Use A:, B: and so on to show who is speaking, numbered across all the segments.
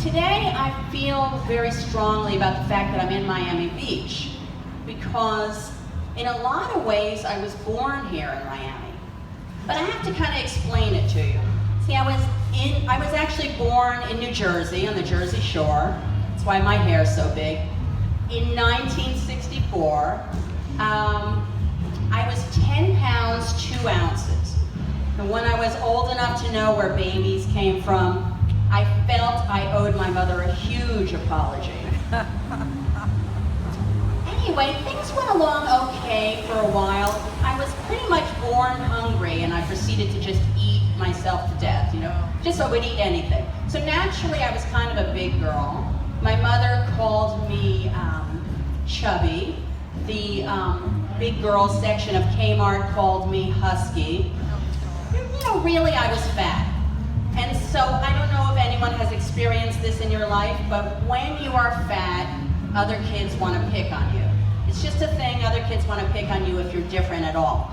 A: Today I feel very strongly about the fact that I'm in Miami Beach because in a lot of ways I was born here in Miami. But I have to kind of explain it to you. See, I was actually born in New Jersey, on the Jersey Shore. That's why my hair is so big. In 1964, I was 10 pounds, 2 ounces. And when I was old enough to know where babies came from, I felt I owed my mother a huge apology. Anyway, things went along okay for a while. I was pretty much born hungry and I proceeded to just eat myself to death, just so I would eat anything. So naturally I was kind of a big girl. My mother called me chubby. The big girls section of Kmart called me husky. Really I was fat. And so I don't know if anyone has experienced this in your life, but when you are fat, other kids want to pick on you. It's just a thing, other kids want to pick on you if you're different at all.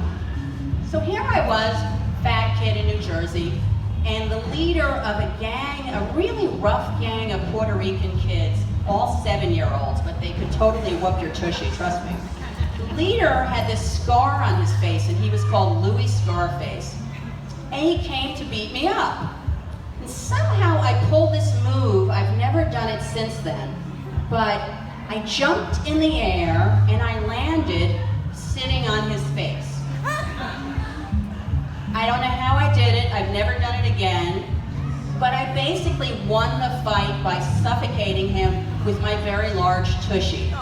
A: So here I was, fat kid in New Jersey, and the leader of a gang, a really rough gang of Puerto Rican kids, all 7-year-olds, but they could totally whoop your tushy, trust me. The leader had this scar on his face, and he was called Louis Scarface. And he came to beat me up. And somehow I pulled this move. I've never done it since then. But I jumped in the air and I landed sitting on his face. I don't know how I did it. I've never done it again. But I basically won the fight by suffocating him with my very large tushy.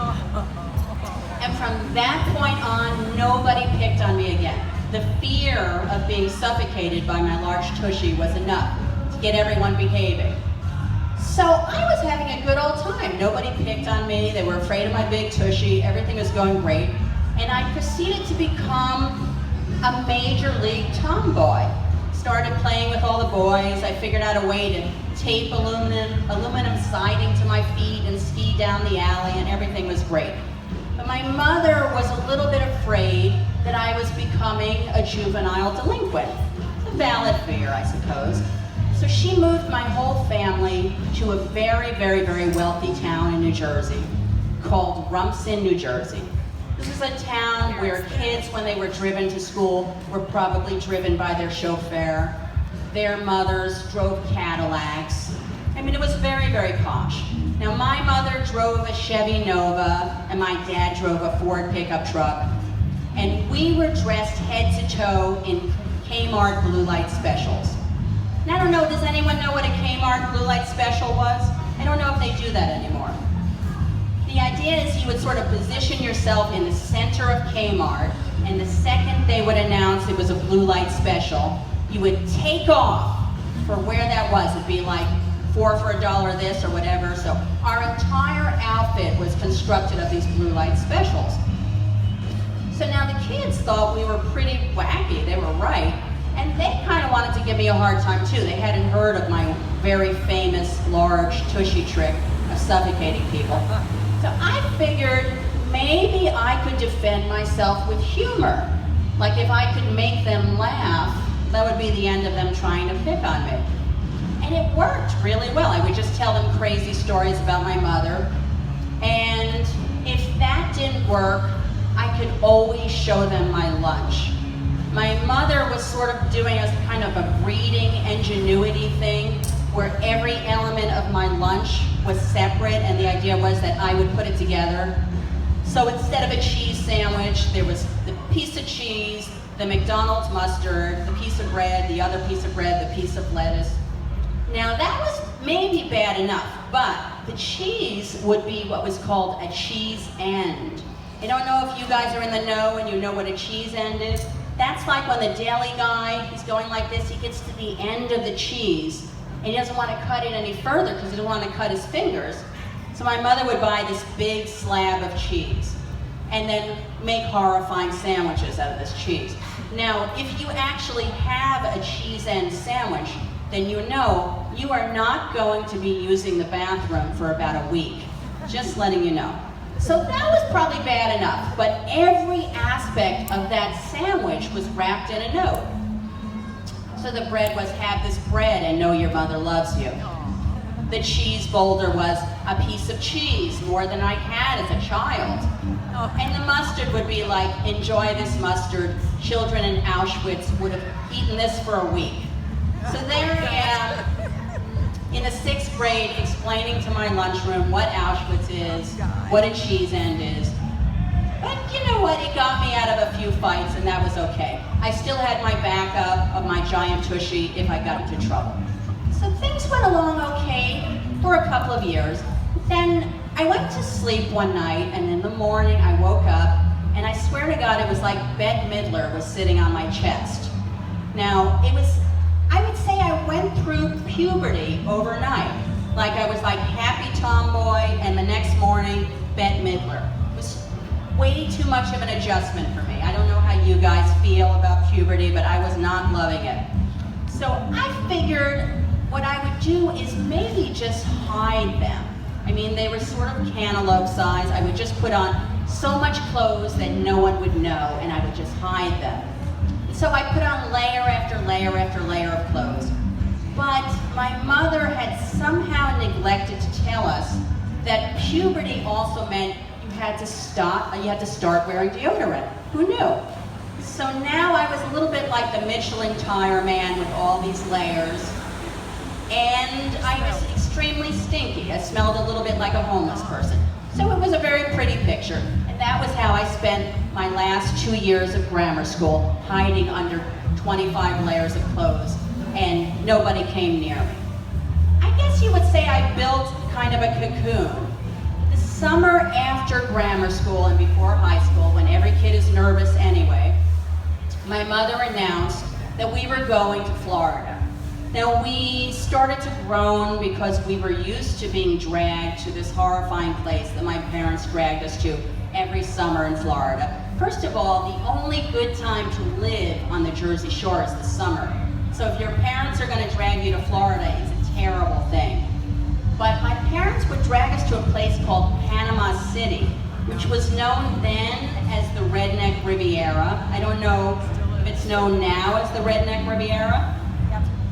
A: And from that point on, nobody picked on me again. The fear of being suffocated by my large tushy was enough to get everyone behaving. So I was having a good old time. Nobody picked on me. They were afraid of my big tushy. Everything was going great. And I proceeded to become a major league tomboy. Started playing with all the boys. I figured out a way to tape aluminum siding to my feet and ski down the alley, and everything was great. But my mother was a little bit afraid that I was becoming a juvenile delinquent. It's a valid fear, I suppose. So she moved my whole family to a very, very, very wealthy town in New Jersey called Rumson, New Jersey. This is a town where kids, when they were driven to school, were probably driven by their chauffeur. Their mothers drove Cadillacs. I mean, it was very, very posh. Now, my mother drove a Chevy Nova, and my dad drove a Ford pickup truck. And we were dressed head to toe in Kmart blue light specials. Now, I don't know, does anyone know what a Kmart blue light special was? I don't know if they do that anymore. The idea is you would sort of position yourself in the center of Kmart, and the second they would announce it was a blue light special, you would take off for where that was. It'd be like 4 for $1 this or whatever. So our entire outfit was constructed of these blue light specials. So now the kids thought we were pretty wacky. They were right. And they kind of wanted to give me a hard time too. They hadn't heard of my very famous large tushy trick of suffocating people. So I figured maybe I could defend myself with humor. Like if I could make them laugh, that would be the end of them trying to pick on me. And it worked really well. I would just tell them crazy stories about my mother. And if that didn't work, I could always show them my lunch. My mother was sort of doing a kind of a breeding ingenuity thing where every element of my lunch was separate, and the idea was that I would put it together. So instead of a cheese sandwich, there was the piece of cheese, the McDonald's mustard, the piece of bread, the other piece of bread, the piece of lettuce. Now that was maybe bad enough, but the cheese would be what was called a cheese end. I don't know if you guys are in the know and you know what a cheese end is. That's like when the deli guy, he's going like this, he gets to the end of the cheese and he doesn't want to cut it any further because he doesn't want to cut his fingers. So my mother would buy this big slab of cheese and then make horrifying sandwiches out of this cheese. Now, if you actually have a cheese end sandwich, then you know you are not going to be using the bathroom for about a week. Just letting you know. So that was probably bad enough, but every aspect of that sandwich was wrapped in a note. So the bread was, have this bread and know your mother loves you. the cheese boulder was a piece of cheese, more than I had as a child. And the mustard would be like, enjoy this mustard. Children in Auschwitz would have eaten this for a week. So there I am in the 6th grade explaining to my lunchroom what Auschwitz is, what a cheese end is. But you know what, it got me out of a few fights and that was okay. I still had my backup of my giant tushy if I got into trouble. So things went along okay for a couple of years. Then I went to sleep one night and in the morning I woke up and I swear to God it was like Bette Midler was sitting on my chest. Now it was, I would say I went through puberty overnight. Like I was like happy tomboy and the next morning Bette Midler. It was way too much of an adjustment for me. I don't know how you guys feel about puberty, but I was not loving it. So I figured what I would do is maybe just hide them. I mean, they were sort of cantaloupe size. I would just put on so much clothes that no one would know, and I would just hide them. So I put on layer after layer after layer of clothes. But my mother had somehow neglected to tell us that puberty also meant you had to start wearing deodorant. Who knew? So now I was a little bit like the Michelin tire man with all these layers. And I was extremely stinky. I smelled a little bit like a homeless person. So it was a very pretty picture. And that was how I spent my last 2 years of grammar school, hiding under 25 layers of clothes, and nobody came near me. I guess you would say I built kind of a cocoon. The summer after grammar school and before high school, when every kid is nervous anyway, my mother announced that we were going to Florida. Now we started to groan because we were used to being dragged to this horrifying place that my parents dragged us to every summer in Florida. First of all, the only good time to live on the Jersey Shore is the summer. So if your parents are going to drag you to Florida, it's a terrible thing. But my parents would drag us to a place called Panama City, which was known then as the Redneck Riviera. I don't know if it's known now as the Redneck Riviera,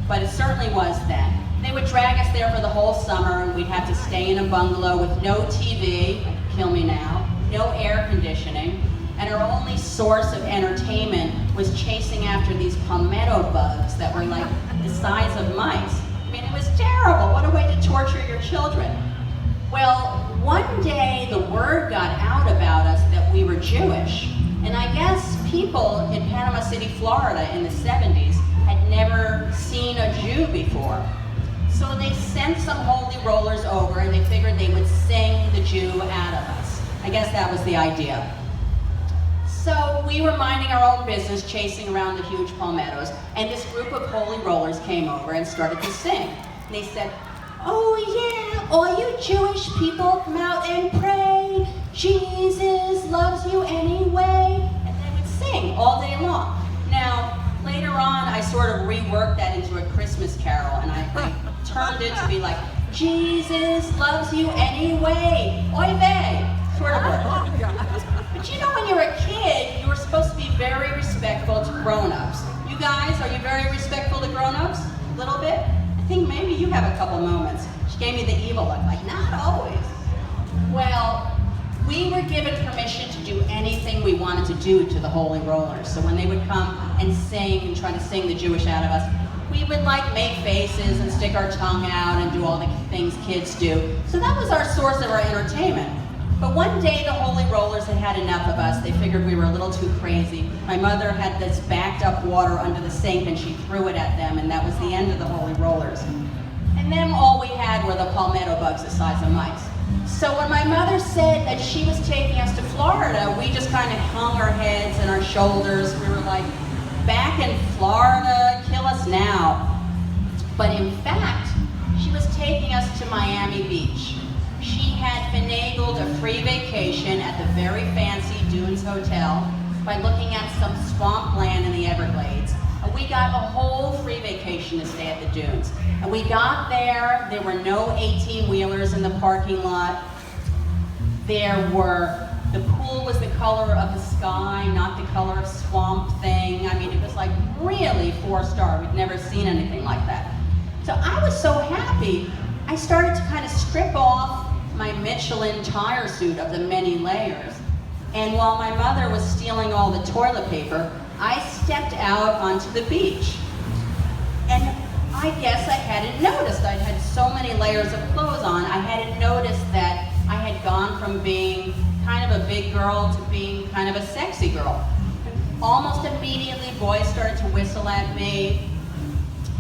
A: but it certainly was then. They would drag us there for the whole summer and we'd have to stay in a bungalow with no TV, kill me now, no air conditioning, and our only source of entertainment was chasing after these palmetto bugs that were like the size of mice. I mean, it was terrible. What a way to torture your children. Well, one day the word got out about us that we were Jewish, and I guess people in Panama City, Florida in the 70s had never seen a Jew before. So they sent some holy rollers over and they figured they would sing the Jew out of us. I guess that was the idea. So we were minding our own business, chasing around the huge palmettos, and this group of holy rollers came over and started to sing. And they said, "Oh yeah, all you Jewish people, come out and pray. Jesus loves you anyway." And they would sing all day long. Now, later on, I sort of reworked that into a Christmas carol, and I turned it to be like, "Jesus loves you anyway, oy vey," sort of worked. But you know, when you're a kid, you were supposed to be very respectful to grown-ups. You guys, are you very respectful to grown-ups? A little bit? I think maybe you have a couple moments. She gave me the evil look, like, not always. Well, we were given permission to do anything we wanted to do to the holy rollers. So when they would come and sing and try to sing the Jewish out of us, we would like make faces and stick our tongue out and do all the things kids do. So that was our source of our entertainment. But one day the holy rollers had had enough of us. They figured we were a little too crazy. My mother had this backed up water under the sink and she threw it at them, and that was the end of the holy rollers. And then all we had were the palmetto bugs the size of mice. So when my mother said that she was taking us to Florida, we just kind of hung our heads and our shoulders. We were like, back in Florida, kill us now. But in fact, she was taking us to Miami Beach. She had finagled a free vacation at the very fancy Dunes Hotel by looking at some swampland in the Everglades. And we got a whole free vacation to stay at the dunes. And we got there were no 18-wheelers in the parking lot. The pool was the color of the sky, not the color of swamp thing. I mean, it was like really 4-star. We'd never seen anything like that. So I was so happy, I started to kind of strip off my Michelin tire suit of the many layers. And while my mother was stealing all the toilet paper, I stepped out onto the beach. And I guess I hadn't noticed. I'd had so many layers of clothes on, I hadn't noticed that I had gone from being kind of a big girl to being kind of a sexy girl. Almost immediately, boys started to whistle at me,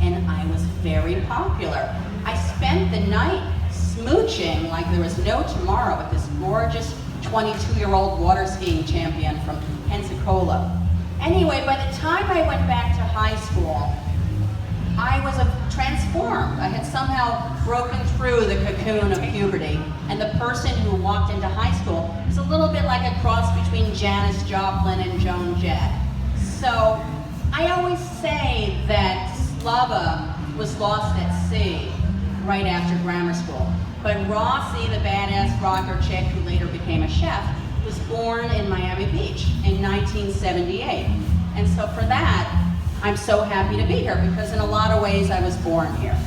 A: and I was very popular. I spent the night smooching like there was no tomorrow with this gorgeous 22-year-old water skiing champion from Pensacola. Anyway, by the time I went back to high school, I was transformed. I had somehow broken through the cocoon of puberty, and the person who walked into high school was a little bit like a cross between Janis Joplin and Joan Jett. So I always say that Slava was lost at sea right after grammar school. But Rossi, the badass rocker chick who later became a chef, was born in Miami Beach in 1978. And so for that, I'm so happy to be here, because in a lot of ways I was born here.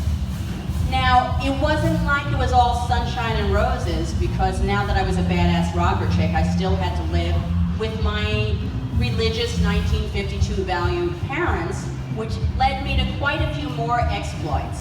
A: Now, it wasn't like it was all sunshine and roses, because now that I was a badass rocker chick, I still had to live with my religious 1952 valued parents, which led me to quite a few more exploits.